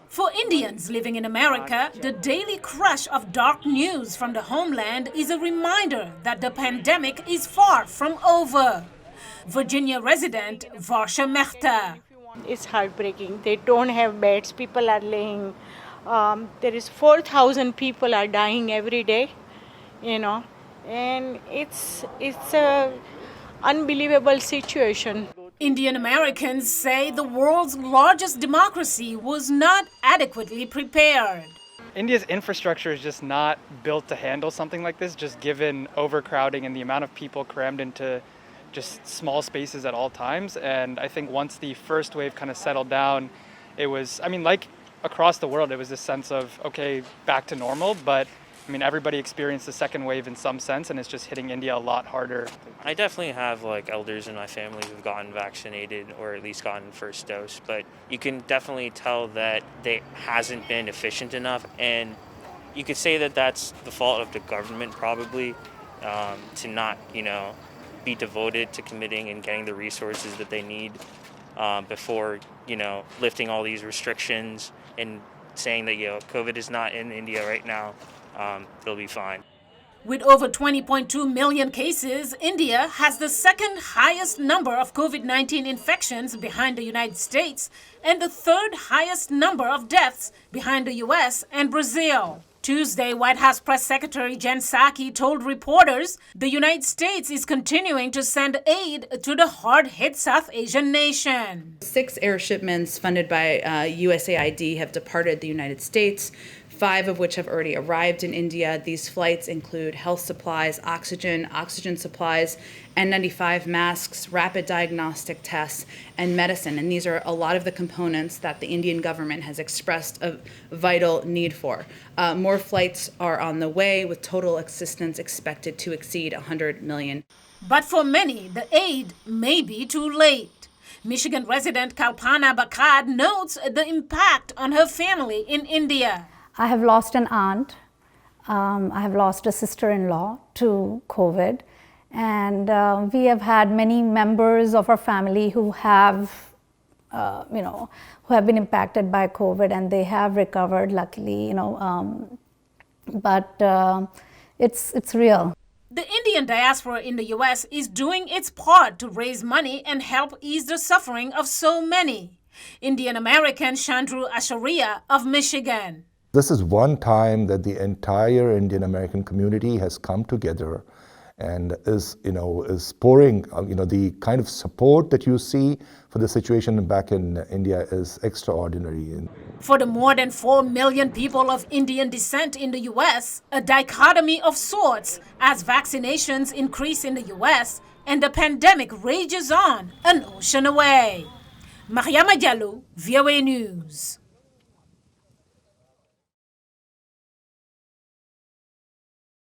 For Indians living in America, the daily crush of dark news from the homeland is a reminder that the pandemic is far from over. Virginia resident Varsha Mehta. It's heartbreaking. They don't have beds. People are laying. There is 4,000 people are dying every day, and it's a unbelievable situation. Indian Americans say the world's largest democracy was not adequately prepared. India's infrastructure is just not built to handle something like this, just given overcrowding and the amount of people crammed into just small spaces at all times. And I think once the first wave kind of settled down, it was, like across the world, it was this sense of, okay, back to normal. But everybody experienced the second wave in some sense, and it's just hitting India a lot harder. I definitely have elders in my family who've gotten vaccinated or at least gotten first dose, but you can definitely tell that they hasn't been efficient enough, and you could say that that's the fault of the government probably, to not, be devoted to committing and getting the resources that they need before, lifting all these restrictions and saying that, COVID is not in India right now. It'll be fine. With over 20.2 million cases, India has the second highest number of COVID-19 infections behind the United States and the third highest number of deaths behind the US and Brazil. Tuesday, White House Press Secretary Jen Psaki told reporters the United States is continuing to send aid to the hard-hit South Asian nation. 6 air shipments funded by USAID have departed the United States, 5 of which have already arrived in India. These flights include health supplies, oxygen supplies, N95 masks, rapid diagnostic tests, and medicine. And these are a lot of the components that the Indian government has expressed a vital need for. More flights are on the way, with total assistance expected to exceed $100 million. But for many, the aid may be too late. Michigan resident Kalpana Bhakkad notes the impact on her family in India. I have lost an aunt. I have lost a sister-in-law to COVID. And we have had many members of our family who have, who have been impacted by COVID, and they have recovered, luckily, but it's real. The Indian diaspora in the U.S. is doing its part to raise money and help ease the suffering of so many. Indian American Chandru Acharya of Michigan. This is one time that the entire Indian American community has come together and is pouring, the kind of support that you see for the situation back in India is extraordinary. For the more than 4 million people of Indian descent in the U.S., a dichotomy of sorts as vaccinations increase in the U.S. and the pandemic rages on an ocean away. Mariama Diallo, VOA News.